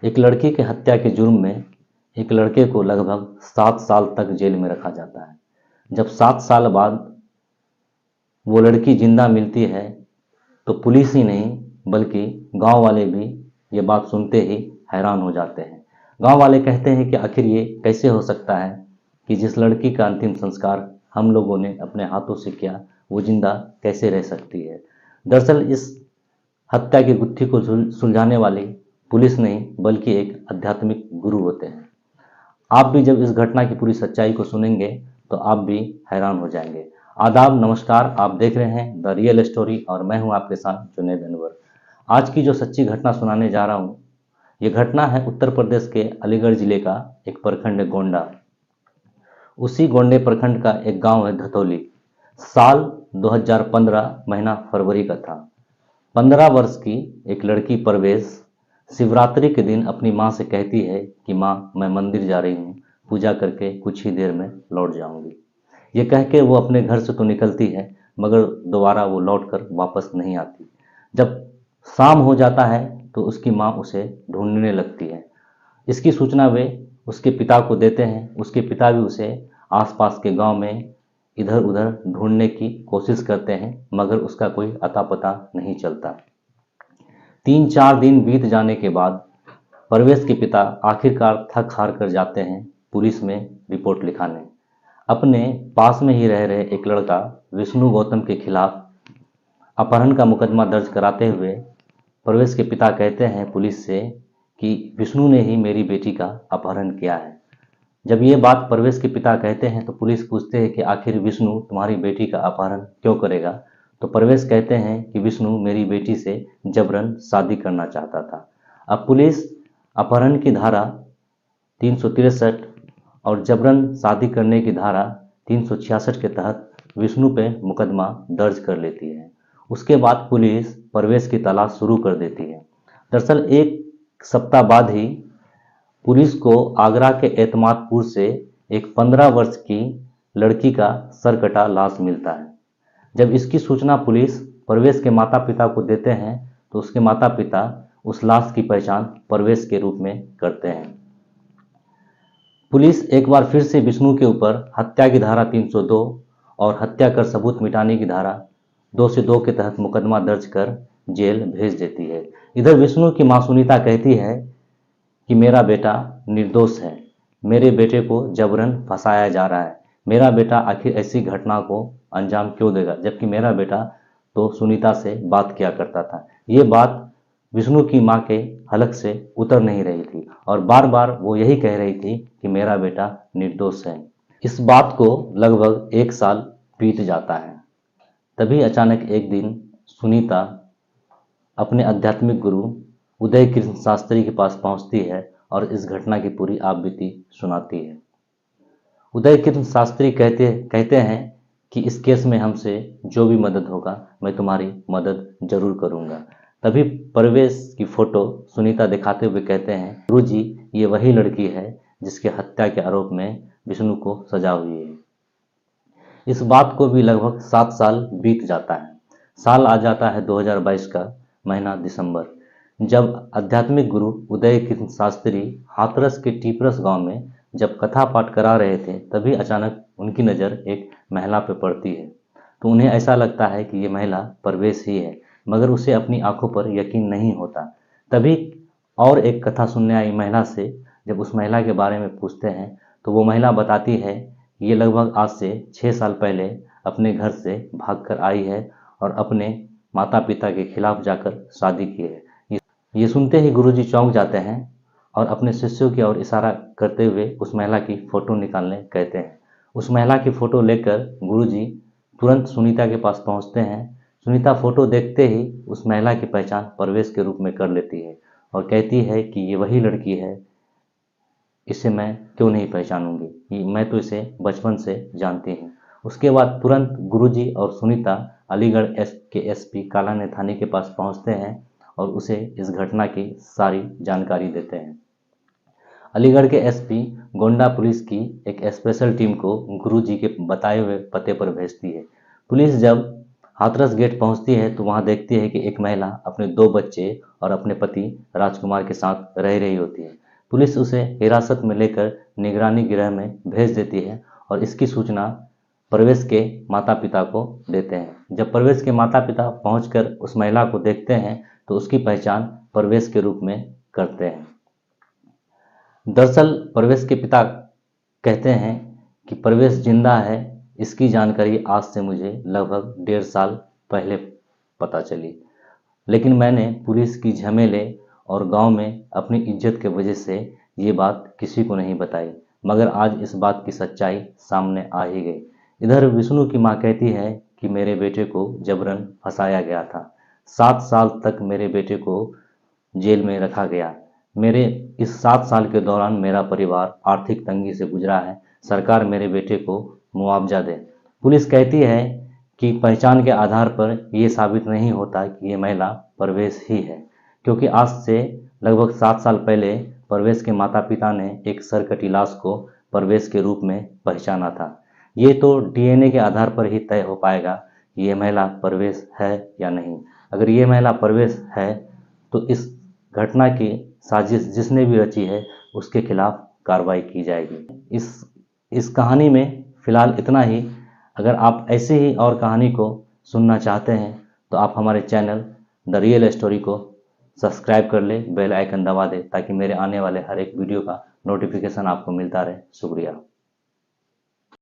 एक लड़की की हत्या के जुर्म में एक लड़के को लगभग 7 साल तक जेल में रखा जाता है। जब 7 साल बाद वो लड़की जिंदा मिलती है तो पुलिस ही नहीं बल्कि गांव वाले भी ये बात सुनते ही हैरान हो जाते हैं। गांव वाले कहते हैं कि आखिर ये कैसे हो सकता है कि जिस लड़की का अंतिम संस्कार हम लोगों ने अपने हाथों से किया वो जिंदा कैसे रह सकती है। दरअसल इस हत्या की गुत्थी को सुलझाने वाली पुलिस नहीं बल्कि एक आध्यात्मिक गुरु होते हैं। आप भी जब इस घटना की पूरी सच्चाई को सुनेंगे तो आप भी हैरान हो जाएंगे। आदाब, नमस्कार। आप देख रहे हैं द रियल स्टोरी और मैं हूं आपके साथ जुनैद अनवर। आज की जो सच्ची घटना सुनाने जा रहा हूं, ये घटना है उत्तर प्रदेश के अलीगढ़ जिले का एक प्रखंड है गोंडा। उसी गोंडे प्रखंड का एक गांव है धतौली। साल 2015 महीना फरवरी का था। 15 वर्ष की एक लड़की परवेश शिवरात्रि के दिन अपनी माँ से कहती है कि माँ, मैं मंदिर जा रही हूँ, पूजा करके कुछ ही देर में लौट जाऊंगी। ये कह के वो अपने घर से तो निकलती है मगर दोबारा वो लौट कर वापस नहीं आती। जब शाम हो जाता है तो उसकी माँ उसे ढूंढने लगती है। इसकी सूचना वे उसके पिता को देते हैं। उसके पिता भी उसे आसपास के गांव में इधर उधर ढूंढने की कोशिश करते हैं मगर उसका कोई अता पता नहीं चलता। 3-4 दिन बीत जाने के बाद परवेश के पिता आखिरकार थक हार कर जाते हैं पुलिस में रिपोर्ट लिखाने। अपने पास में ही रह रहे एक लड़का विष्णु गौतम के खिलाफ अपहरण का मुकदमा दर्ज कराते हुए परवेश के पिता कहते हैं पुलिस से कि विष्णु ने ही मेरी बेटी का अपहरण किया है। जब ये बात परवेश के पिता कहते हैं तो पुलिस पूछते हैं कि आखिर विष्णु तुम्हारी बेटी का अपहरण क्यों करेगा। तो परवेश कहते हैं कि विष्णु मेरी बेटी से जबरन शादी करना चाहता था। अब पुलिस अपहरण की धारा 363 और जबरन शादी करने की धारा 366 के तहत विष्णु पे मुकदमा दर्ज कर लेती है। उसके बाद पुलिस परवेश की तलाश शुरू कर देती है। दरअसल एक सप्ताह बाद ही पुलिस को आगरा के एतमादपुर से एक 15 वर्ष की लड़की का सरकटा लाश मिलता है। जब इसकी सूचना पुलिस परवेश के माता पिता को देते हैं तो उसके माता पिता उस लाश की पहचान परवेश के रूप में करते हैं। पुलिस एक बार फिर से विष्णु के ऊपर हत्या की धारा 302 और हत्या कर सबूत मिटाने की धारा 202 के तहत मुकदमा दर्ज कर जेल भेज देती है। इधर विष्णु की मां सुनीता कहती है कि मेरा बेटा निर्दोष है, मेरे बेटे को जबरन फंसाया जा रहा है, मेरा बेटा आखिर ऐसी घटना को अंजाम क्यों देगा, जबकि मेरा बेटा तो सुनीता से बात किया करता था। ये बात विष्णु की मां के हलक से उतर नहीं रही थी और बार बार वो यही कह रही थी कि मेरा बेटा निर्दोष है। इस बात को लगभग 1 साल बीत जाता है। तभी अचानक एक दिन सुनीता अपने आध्यात्मिक गुरु उदय कृष्ण शास्त्री के पास पहुंचती है और इस घटना की पूरी आप बीती सुनाती है। उदय कृष्ण शास्त्री कहते हैं कि इस केस में हमसे जो भी मदद होगा मैं तुम्हारी मदद जरूर करूंगा। तभी परवेश की फोटो सुनीता दिखाते हुए कहते हैं, गुरुजी, ये वही लड़की है जिसके हत्या के आरोप में विष्णु को सजा हुई है। इस बात को भी लगभग 7 साल बीत जाता है। साल आ जाता है 2022 का महीना दिसंबर। जब आध्यात्मिक गुरु उदय कृष्ण शास्त्री हाथरस के टीपरस गांव में जब कथा पाठ करा रहे थे तभी अचानक उनकी नज़र एक महिला पर पड़ती है। तो उन्हें ऐसा लगता है कि ये महिला परवेश ही है मगर उसे अपनी आंखों पर यकीन नहीं होता। तभी और एक कथा सुनने आई महिला से जब उस महिला के बारे में पूछते हैं तो वो महिला बताती है कि ये लगभग आज से 6 साल पहले अपने घर से भागकर आई है और अपने माता पिता के खिलाफ जाकर शादी की है। ये सुनते ही गुरुजी चौंक जाते हैं और अपने शिष्यों की ओर इशारा करते हुए उस महिला की फ़ोटो निकालने कहते हैं। उस महिला की फ़ोटो लेकर गुरुजी तुरंत सुनीता के पास पहुंचते हैं। सुनीता फ़ोटो देखते ही उस महिला की पहचान परवेश के रूप में कर लेती है और कहती है कि ये वही लड़की है, इसे मैं क्यों नहीं पहचानूंगी, मैं तो इसे बचपन से जानती हूँ। उसके बाद तुरंत गुरुजी और सुनीता अलीगढ़ के एसपी कालाने थाने के पास पहुंचते हैं और उसे इस घटना की सारी जानकारी देते हैं। अलीगढ़ के एसपी गोंडा पुलिस की एक स्पेशल टीम को गुरुजी के बताए हुए पते पर भेजती है। पुलिस जब हाथरस गेट पहुंचती है तो वहां देखती है कि एक महिला अपने 2 बच्चे और अपने पति राजकुमार के साथ रह रही होती है। पुलिस उसे हिरासत में लेकर निगरानी गृह में भेज देती है और इसकी सूचना परवेश के माता पिता को देते हैं। जब परवेश के माता पिता पहुंचकर उस महिला को देखते हैं तो उसकी पहचान परवेश के रूप में करते हैं। दरअसल परवेश के पिता कहते हैं कि परवेश जिंदा है, इसकी जानकारी आज से मुझे लगभग 1.5 साल पहले पता चली, लेकिन मैंने पुलिस की झमेले और गांव में अपनी इज्जत के वजह से ये बात किसी को नहीं बताई, मगर आज इस बात की सच्चाई सामने आ ही गई। इधर विष्णु की मां कहती है कि मेरे बेटे को जबरन फंसाया गया था, 7 साल तक मेरे बेटे को जेल में रखा गया। मेरे इस 7 साल के दौरान मेरा परिवार आर्थिक तंगी से गुजरा है, सरकार मेरे बेटे को मुआवजा दे। पुलिस कहती है कि पहचान के आधार पर यह साबित नहीं होता कि ये महिला परवेश ही है, क्योंकि आज से लगभग 7 साल पहले परवेश के माता पिता ने एक सरकटी लाश को परवेश के रूप में पहचाना था। ये तो डीएनए के आधार पर ही तय हो पाएगा कि ये महिला परवेश है या नहीं। अगर ये महिला परवेश है तो इस घटना की साजिश जिसने भी रची है उसके खिलाफ कार्रवाई की जाएगी। इस कहानी में फ़िलहाल इतना ही। अगर आप ऐसे ही और कहानी को सुनना चाहते हैं तो आप हमारे चैनल द रियल स्टोरी को सब्सक्राइब कर ले, बेल आइकन दबा दें ताकि मेरे आने वाले हर एक वीडियो का नोटिफिकेशन आपको मिलता रहे। शुक्रिया।